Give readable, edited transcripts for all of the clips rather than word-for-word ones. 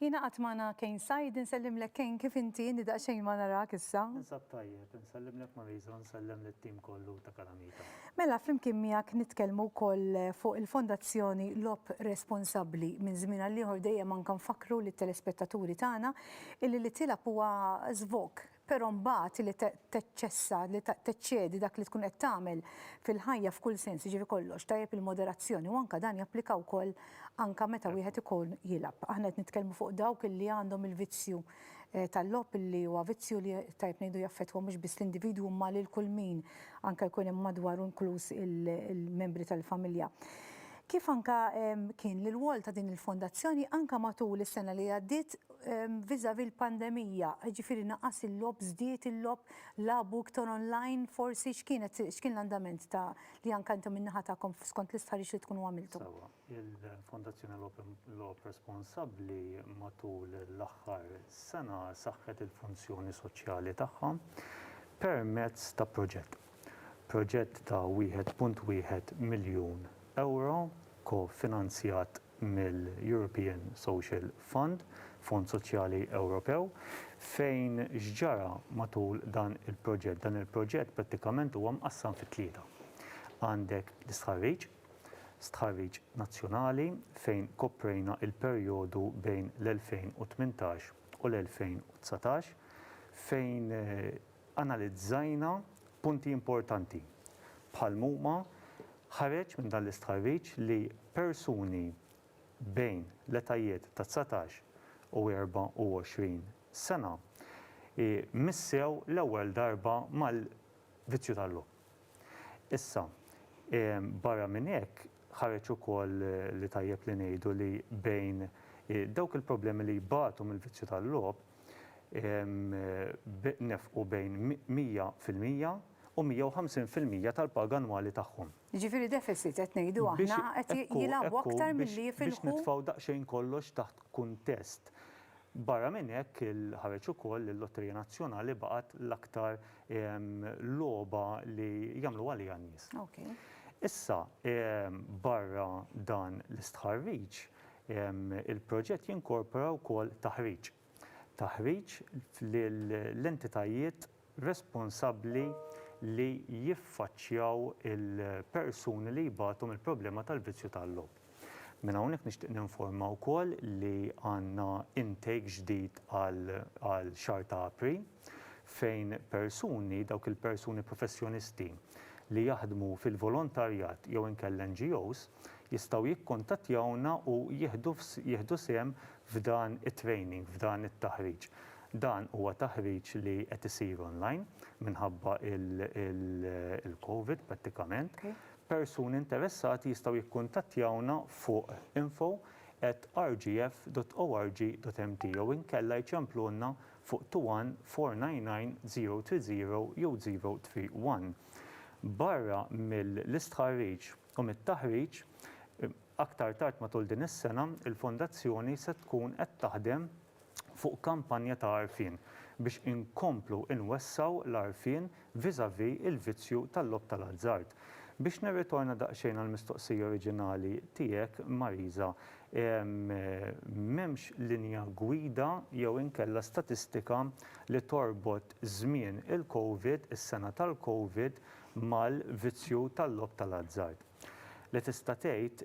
Jina għatmana Kayne Said, nsellimlek Kayne kif inti, nida xejn ma narak issa. Ninsab tajjeb, nsellimlek Marisa, nsellem lit-tim kollu ta' Kalamita. Mela flimkien miegħek nitkellmu wkoll fuq il-Fondazzjoni Lob Responsabbli minn żmien għal ieħor dejjem anke nfakru lit-telespettaturi tagħna illi li tilab huwa żvok. Però mbagħad li teċċessa, li teċċedi dak li tkun qed tagħmel fil-ħajja f'kull sens, jiġifieri kollox tajjeb il-moderazzjoni u anke dan japplika wkoll anke meta wieħed ikun jilab. Aħna qed nitkellmu fuq dawk illi għandhom il-vizzju tal-lob illi huwa vizzju li tajjeb ngħidu jaffettwa mhux biss l-individwu imma lil kull min anke jkun hemm madwaru inkluż il-membri tal-familja. Kif anke kien l-rwol ta' din il-fondazzjoni anke matul is-sena li għaddiet viżavi l-pandemija, ġifieri naqqas il-lob, żdied il-lob, labu iktar online, forsi x'kien l-andament ta' li anke intom min-naħa tagħkom skont l-istħarriġ li tkunu għamiltu? Sewa, il-Fondazzjoni Lob Responsabbli matul l-aħħar sena saħħet il-funzjoni soċjali tagħha permezz ta' proġett ta' 1.1 miljun euro kofinanzjat mill-European Social Fund, Fond Soċjali Ewropew, fejn ġara matul dan il-proġett. Dan il-proġett prattikament huwa mqassam fi tlieta. Għandek l-istħarriġ nazzjonali fejn koprejna il-perjodu bejn l-2018 u l-2019 fejn analizzajna punti importanti bħal huma ħareġ minn dan l-istħarriġ li persuni bejn l-etajiet ta' 19 u 24 sena missew l-ewwel darba mal-vizzju tal-lob. Issa, barra minn hekk ħareġ ukoll li tajjeb li ngħidu li bejn dawk il-problemi li jbagħtu mill-vizzju tal-lob nefqu bejn 100% u 150% tal-paga annwali tagħhom. Jiġifieri deficit qed ngħidu aħna qed jilagħbu aktar milli jifilħu. Biex nitfgħu daqsxejn kollox taħt kuntest. Barra minn hekk ħareġ ukoll il-Lotterija Nazzjonali baqgħet l-aktar logħba li jagħmlu għaliha nies. Issa barra dan l-istħarriġ il-proġett jinkorpora wkoll taħriġ. Taħriġ lill-entitajiet responsabbli li jiffaċċjaw il-persuni li jibgħatu mill-problema tal-vizzju tal-lob. Minn hawnhekk nixtieq ninforma wkoll li għandna intake ġdid għal xahar ta' April fejn dawk il-persuni professjonisti li jaħdmu fil-volontarjat jew inkella NGOs jistgħu jikkontattjawna u jieħdu sehem f'dan it-training, f'dan it-taħriġ. Dan huwa taħriġ li qed isir online minħabba il-COVID prattikament. Persuni interessati jistgħu jikkuntattjawna fuq info@rgf.org.mt jew inkella jċemplulna fuq 21 499 020 jew 031. Barra mill-istħarriġ u mit-taħriġ aktar tard matul din is-sena il-Fondazzjoni se tkun qed taħdem fuq kampanja ta' għarfien biex inkomplu inwessaw l-għarfien viżavi il-vizzju tal-lob tal-azzard. Biex nirritorna daqsxejn għall-mistoqsija oriġinali tiegħek, Marisa, m'hemmx linja gwida jew inkella statistika li torbot żmien il-COVID, is-sena tal-COVID mal-vizzju tal-lob tal-azzard. Li tista' tgħid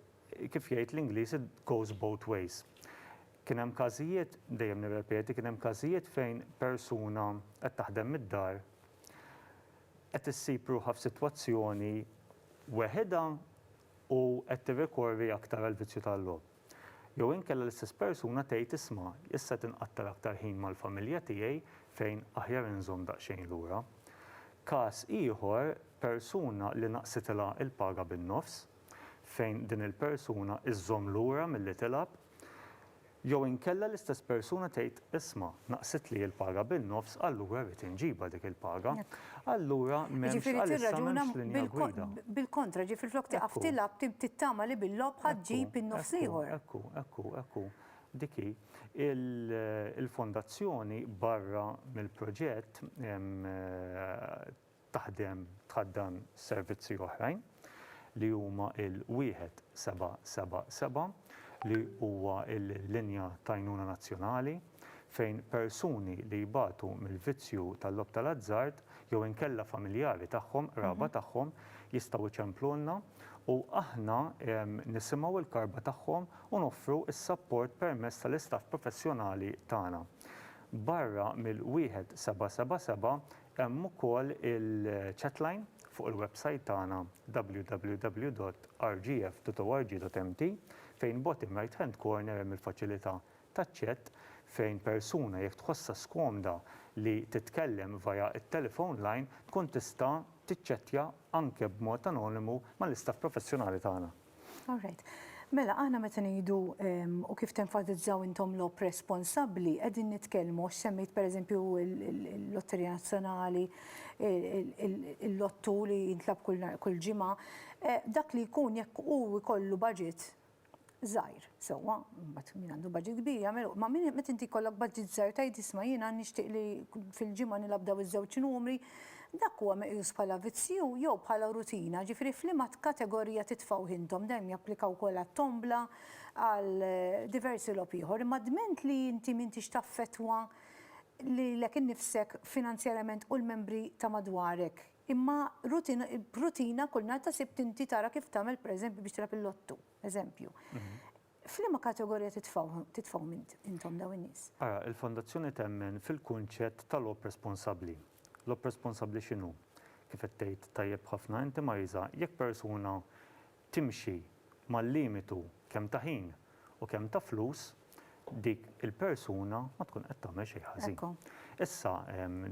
kif jgħid l-Ingliż it goes both ways. Kien hemm każijiet, dejjem nirrepeti, kien hemm każijiet fejn persuna qed taħdem mid-dar qed issib ruħha f'sitwazzjoni weħeda u qed tirrikorri aktar għall-vizzju tal-lob. Jew inkella l-istess persuna tgħid isma' issa tinqattar aktar ħin mal-familja tiegħi fejn aħjar inżomm daqsxejn lura. Każ ieħor persuna li naqsitilha il-paga bin-nofs fejn din il-persuna iżżomm lura milli tilab. Jew inkella l-istess persuna tgħid isma' naqsit li l-paga bin-nofs, allura rrid inġibha dik il-paga. Allura m'hemmx għalissa m'hemmx linja gwida. Bil-kontra, ġifieri flok tieqaf tilab tittama li bil-lob ħaġġib in-nofs ieħor. Ekku. Diki, il-fondazzjoni barra mill-proġett tħaddem servizzi oħrajn li huma il-1-777 li huwa l-linja ta' għajnuna nazzjonali fejn persuni li jbatu mill-vizzju tal-lob tal-azzard jew inkella familjari tagħhom, raba tagħhom jistgħu jċemplulna u aħna nisimgħu l-karba tagħhom u noffru s-support permezz tal-istaff professjonali tagħna. Barra mill-1777 hemm ukoll il-chatline fuq il-website tagħna www.rgf.org.mt fejn bottom right hand corner hemm il-faċilità taċ-chat fejn persuna jekk tħossha skomda li titkellem via it-telephone line tkun tista' tiċċettja anke b'mod anonimu mal-istaff professjonali tagħna. All right. Mela, aħna meta ngħidu u kif tenfasizzaw intom lob responsabbli, qegħdin nitkellmu semmejt pereżempju l-Lotterija Nazzjonali, il-lottu li jintlab kull ġimgħa, dak li jkun jekk hu jkollu budget żgħir, sewwa, mbagħad min għandu budget kbir jagħmel, ma min meta inti jkollok budget żgħir tgħid isma' jiena nixtieq li fil-ġimgħa nilab daw iż-żewġ numri, dak huwa meqjus bħala vizzju jew bħala rutina, ġifieri f'liema kategorija titfgħu intom dejjem japplikaw ukoll għat-tombla għal diversi lob ieħor, imma dment li inti m'intix taffettwa lilek innifsek finanzjarament u l-membri ta' madwarek. Imma rutina kull nhar ta' sibt inti tara kif tagħmel pereżempju biex tilab il-lottu, eżempju. F'liema kategorija titfgħu intom dawn in-nies? Ara, il-Fondazzjoni temmen fil-kunċett tal-lob responsabbli. Lob responsabbli x'inhu? Kif qed tgħid tajjeb ħafna inti Marisa, jekk persuna timxi mal-limitu kemm ta' ħin u kemm ta' flus, dik il-persuna ma tkun qed tagħmel xejn ħażin. Issa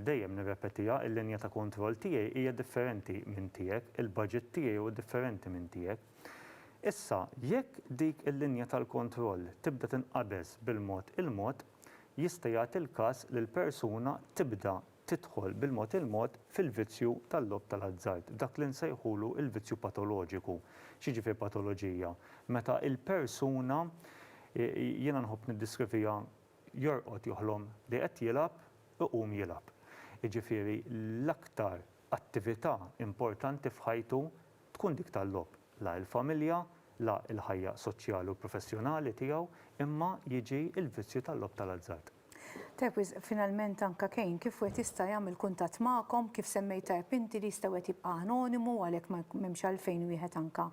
dejjem nirrepetiha il-linja ta' kontroll tiegħi hija differenti minn tiegħek, il-budget tiegħi huwa differenti minn tiegħek. Issa jekk dik il-linja tal-kontroll tibda tinqabeż bil-mod il-mod, jista' jagħti l-każ li l-persuna tibda tidħol bil-mod il-mod fil-vizzju tal-lob tal-azzard, dak li nsejħulu il-vizzju patoloġiku. X'jiġifieri patoloġija? Meta il-persuna jiena nħobb niddiskrivija jorqod joħlom li qed jilab iqum jilab. Jiġifieri l-aktar attività importanti f'ħajtu tkun dik tal-lob, la l-familja, la l-ħajja soċjali u professjonali tiegħu, imma jiġi l-vizzju tal-lob tal-azzard. Tepwiz, finalment anka Kayne, kif wieħed jista' jagħmel kuntatt magħkom, kif semmejta inti li jista' wieħed jibqa' anonimu għalhekk m'hemmx għalfejn wieħed anka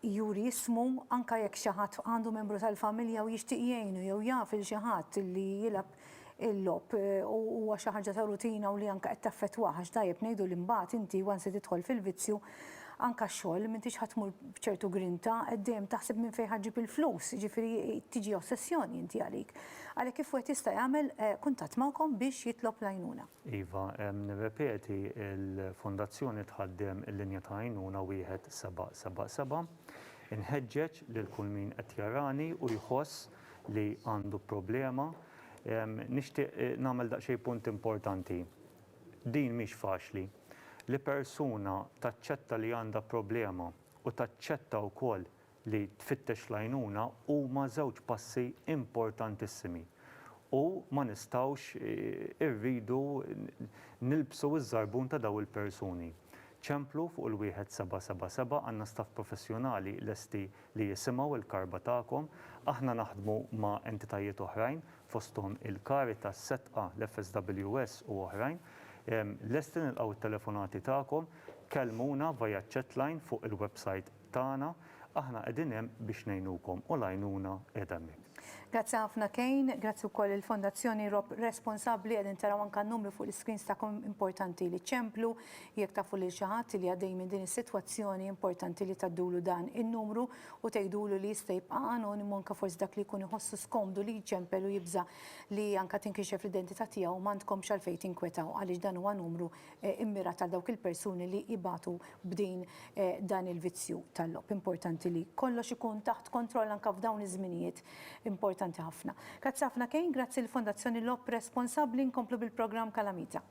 juri jismu anka jekk xi ħadd għandu membru tal-familja u jixtieq jgħinu jew jaf il xi ħadd li jilab il-lob u huwa xi ħaġa ta' rutina u li anka qed taffettwaha għax tajjeb ngħidu li mbagħad inti once tidħol fil-vizzju anka x-xogħol m'intix ħatmur b'ċertu grinta qed dejjem taħseb minn fejn ħaġġib il-flus, jiġifieri tiġi ossessjoni inti għalik. Għalhekk kif wieħed jista' jagħmel kuntatt magħkom biex jitlob l-għajnuna. Iva, nirrepeti il-Fondazzjoni tħaddem il-linja ta' għajnuna 1777 inħeġġeġ lil kull min qed jarani u jħoss li għandu problema. Nixtieq nagħmel daqsxejn punt importanti. Din mhix faċli. Li persuna taċċetta li għandha problema u taċċetta wkoll li tfittex l-għajnuna huma żewġ passi importantissimi. U ma nistgħux irridu nilbsu iż-żarbun ta' daw il-persuni. ċemplu fuq il-1777 għandna staff professjonali lesti li jisimgħu il-karba tagħkom. Aħna naħdmu ma' entitajiet oħrajn fosthom il-Caritas, Setqa, l-FSWS u oħrajn. Lesti nilqgħu it-telefonati tagħkom, kellmuna via chatline fuq il-website tagħna, aħna qegħdin hemm biex ngħinukom u l-għajnuna qiegħda hemmhekk. Grazzi ħafna Kayne, grazzi wkoll il-Fondazzjoni Rob Responsabbli qegħdin taraw anke n-numru fuq l-screens tagħkom importanti li ċemplu jekk tafu lil xi ħadd li għaddej minn din is-sitwazzjoni importanti li taddulu dan in-numru u tgħidulu li jista' jibqa' anonimu anke forsi dak li jkun iħossu skomdu li jċempel u jibża li anke tinkixef l-identità tiegħu m'għandkomx għalfejn tinkwetaw għaliex dan huwa numru immirat għal dawk il-persuni li jibatu b'din dan il-vizzju tal-lob. Importanti li kollox ikun taħt kontroll anke f'dawn iż-żminijiet importanti ħafna. Grazzi ħafna Kayne, grazzi l-Fondazzjoni Lob Responsabbli, nkomplu bil-programm Kalamita.